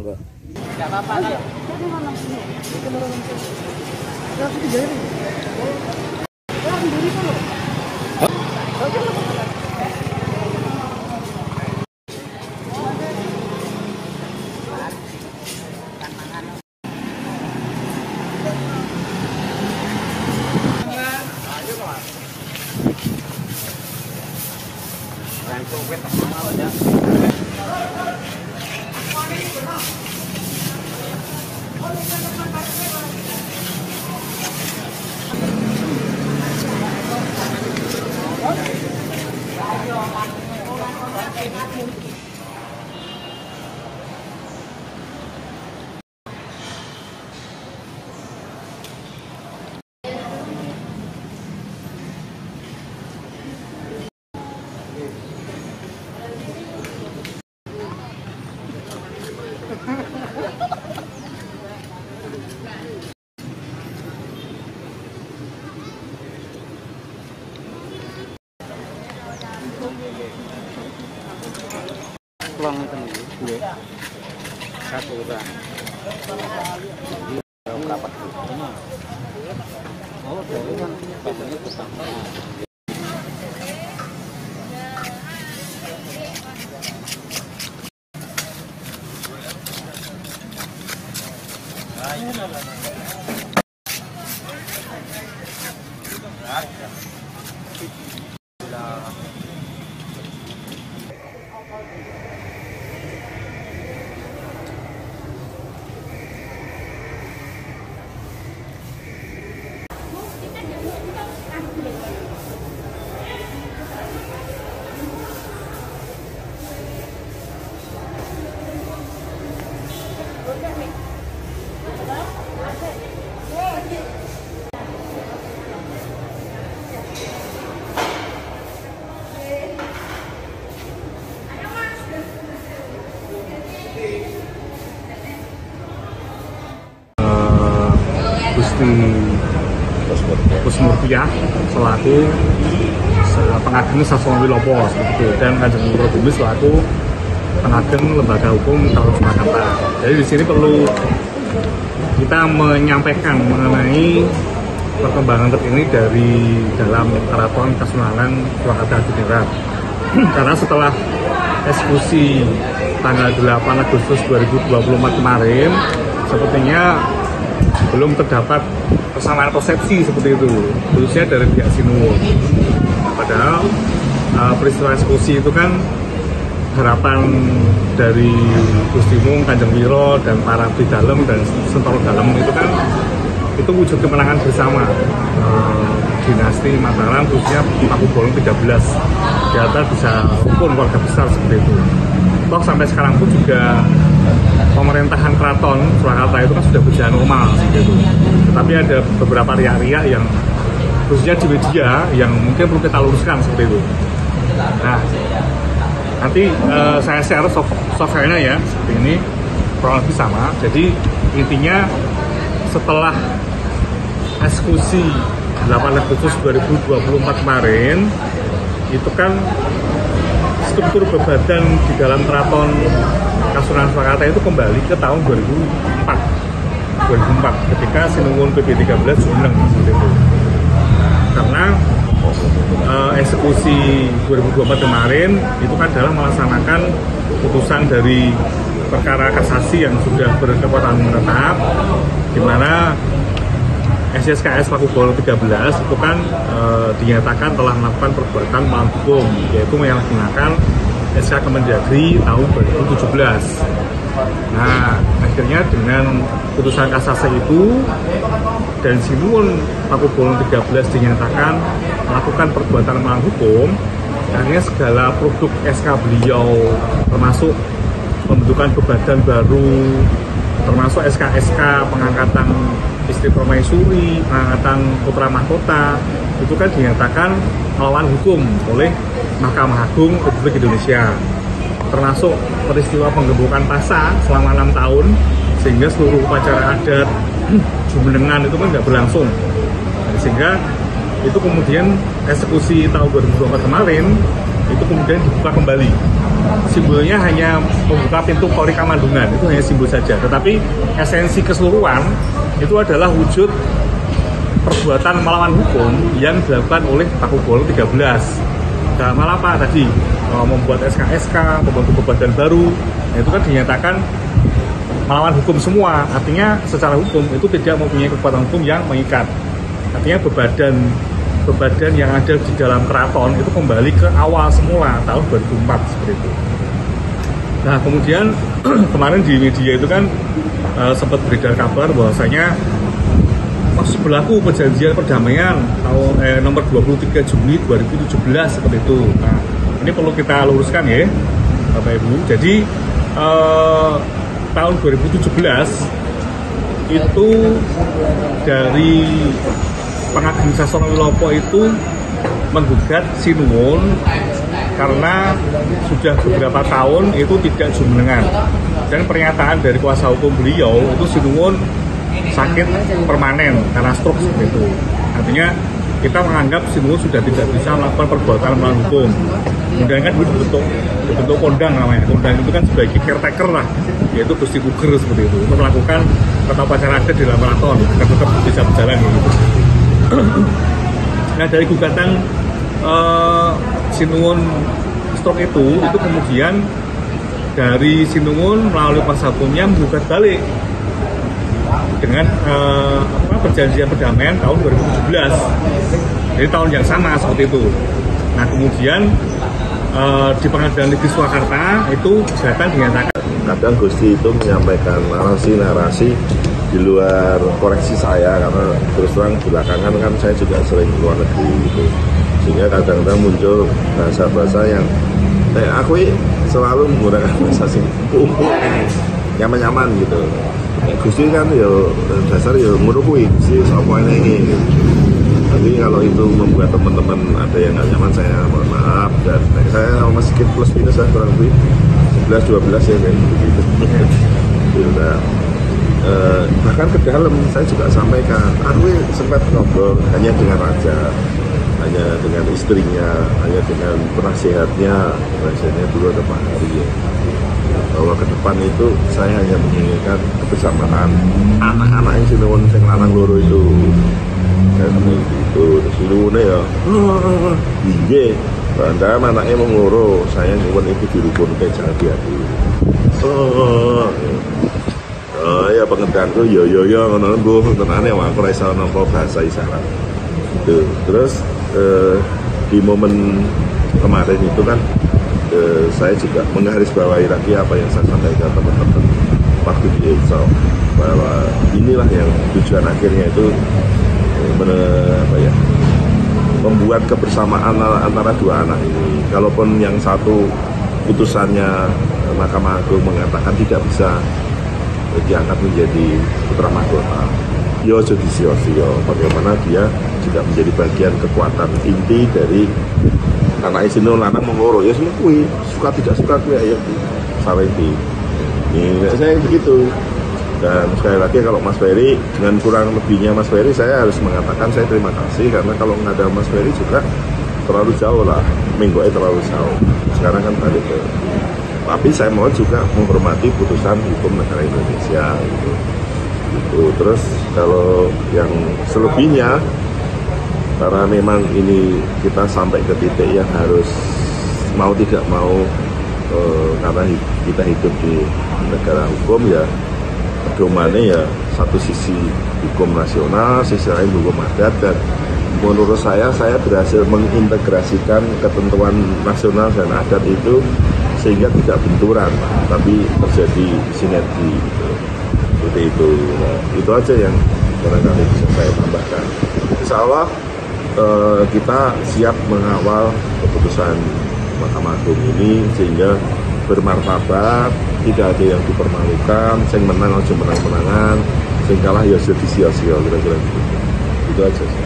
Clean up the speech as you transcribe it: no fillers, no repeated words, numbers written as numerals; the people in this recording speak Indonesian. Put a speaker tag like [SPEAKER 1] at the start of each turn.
[SPEAKER 1] apa?
[SPEAKER 2] Enggak apa-apa.
[SPEAKER 1] Plong itu nih, satu orang. Berapa? Oh, dari kan katanya tukang.
[SPEAKER 3] Gusti Kusmurtiah selaku pengageng Sasongwi Lopo seperti itu, dan Kanjeng Guru Bumi selaku pengageng Lembaga Hukum Keraton Surakarta. Jadi di sini perlu kita menyampaikan mengenai perkembangan terkini dari dalam Keraton Kasunanan Surakarta Hadiningrat. Karena setelah eksekusi tanggal 8 Agustus 2024 kemarin, sepertinya belum terdapat kesamaan persepsi seperti itu, khususnya dari pihak Sinuwun. Padahal peristiwa eksekusi itu kan harapan dari Gusti Mung, Kanjeng Wiro, dan para abdi dalem dan Sentoro Dalem itu kan itu wujud kemenangan bersama dinasti Mataram, khususnya Pakubolon 13. Ternyata bisa rukun keluarga besar seperti itu. Toh sampai sekarang pun juga pemerintahan Keraton Surakarta itu kan sudah berjalan normal gitu. Tetapi ada beberapa riak-riak yang khususnya di media yang mungkin perlu kita luruskan seperti itu. Nah, nanti saya share software-nya ya, seperti ini, kurang lebih sama. Jadi intinya setelah eksekusi 8 Agustus 2024 kemarin, itu kan struktur bebadan di dalam Keraton Kasunanan Surakarta itu kembali ke tahun 2004 ketika Sinuwun PP 13 jumeneng seperti itu. Karena eksekusi 2024 kemarin itu kan adalah melaksanakan putusan dari perkara kasasi yang sudah berkekuatan menetap, di mana SSKS Pakubolon 13 itu kan dinyatakan telah melakukan perbuatan melawan hukum, yaitu menyalahgunakan SK Kemendagri tahun 2017. Nah, akhirnya dengan putusan kasasi itu dan Sinuwun Pakubolon 13 dinyatakan melakukan perbuatan melawan hukum, akhirnya segala produk SK beliau termasuk pembentukan bebadan baru, termasuk SK-SK pengangkatan istri permaisuri, pengangkatan putra mahkota, itu kan dinyatakan melawan hukum oleh Mahkamah Agung Republik Indonesia. Termasuk peristiwa penggembokan pasa selama 6 tahun, sehingga seluruh upacara adat jumenengan itu kan nggak berlangsung. Sehingga itu kemudian eksekusi tahun 2024 kemarin itu kemudian dibuka kembali simbolnya hanya membuka pintu Polri Kamandungan, itu hanya simbol saja. Tetapi esensi keseluruhan itu adalah wujud perbuatan melawan hukum yang dilakukan oleh Takubol 13. Dalam hal apa tadi? Membuat SK-SK, membentuk badan baru, itu kan dinyatakan melawan hukum semua. Artinya secara hukum itu tidak mempunyai kekuatan hukum yang mengikat. Artinya bebadan yang ada di dalam keraton itu kembali ke awal semula tahun 2004 seperti itu. Nah kemudian kemarin di media itu kan sempat beredar kabar bahwasanya masih berlaku perjanjian perdamaian tahun nomor 23 Juni 2017 seperti itu. Nah ini perlu kita luruskan ya Bapak Ibu. Jadi tahun 2017 itu dari Pengageng Sasana Wilopo itu menggugat Sinuwun karena sudah beberapa tahun itu tidak jumenengan, dan pernyataan dari kuasa hukum beliau itu Sinuwun sakit permanen karena stroke seperti itu. Artinya kita menganggap Sinuwun sudah tidak bisa melakukan perbuatan melawan hukum. Kemudian kan dibentuk kondang namanya. Kondang itu kan sebagai caretaker lah, yaitu Gusti Puger seperti itu, untuk melakukan tata upacara adat di dalam keraton agar tetap bisa berjalan gitu. Nah dari gugatan Sinuwun stroke itu kemudian dari Sinuwun melalui kuasa hukumnya menggugat balik dengan perjanjian perdamaian tahun 2017, jadi tahun yang sama seperti itu. Nah kemudian di Pengadilan Negeri Surakarta itu gugatan dinyatakan.
[SPEAKER 2] Kadang Gusti itu menyampaikan narasi di luar koreksi saya, karena terus terang belakangan kan saya juga sering keluar negeri gitu, sehingga kadang-kadang muncul bahasa-bahasa yang aku selalu menggunakan bahasa sing empuk nyaman-nyaman gitu. Gusti kan ya dasar ya ngurukui Gusti sapa ini gitu. Tapi kalau itu membuat teman-teman ada yang nggak nyaman, saya mohon maaf, dan saya masih sedikit plus minus lah kurang lebih 11-12 ya kayak gitu. Nah, bahkan ke dalam saya juga sampaikan, aku sempat ngobrol hanya dengan raja, hanya dengan istrinya, hanya dengan penasihatnya dulu ada Pak Hari ya, bahwa ke depan itu saya hanya menginginkan kebersamaan anak-anak yang Sinuwun yang lanang loro itu. Dan itu Sinuwun ya iya banda anaknya mengoro, saya nyuwun itu dirukun ke jangan diadu. Ya pengertianku yo ngono mbuh tenane aku ora iso nampa bahasa isyarat. Terus di momen kemarin itu kan saya juga menggarisbawahi lagi apa yang saya sampaikan teman-teman waktu di Insau, bahwa inilah yang tujuan akhirnya itu membuat kebersamaan antara dua anak ini. Kalaupun yang satu putusannya Mahkamah Agung mengatakan tidak bisa diangkat menjadi putra mahkota, yo jadi sio-sio, bagaimana dia juga menjadi bagian kekuatan inti dari anak Sinuwun lanang mengoro, ya semua kui suka tidak suka kui ya Sawendi ini saya begitu. Dan sekali lagi kalau Mas Ferry, dengan kurang lebihnya Mas Ferry, saya harus mengatakan saya terima kasih, karena kalau nggak ada Mas Ferry juga terlalu jauh lah, minggunya terlalu jauh. Sekarang kan balik ke, tapi saya mohon juga menghormati putusan hukum negara Indonesia gitu. Terus kalau yang selebihnya, karena memang ini kita sampai ke titik yang harus mau tidak mau, karena kita hidup di negara hukum ya, pedomannya ya satu sisi hukum nasional, sisi lain hukum adat, dan menurut saya berhasil mengintegrasikan ketentuan nasional dan adat itu sehingga tidak benturan, tapi terjadi sinergi gitu. Seperti itu. Nah, itu aja yang barangkali bisa saya tambahkan. Insya Allah kita siap mengawal keputusan Mahkamah Agung ini sehingga bermartabat, tidak ada yang dipermalukan, sing menang aja menang-menangan, sing kalah ya jadi sia-sia, kira-kira gitu. Itu aja sih.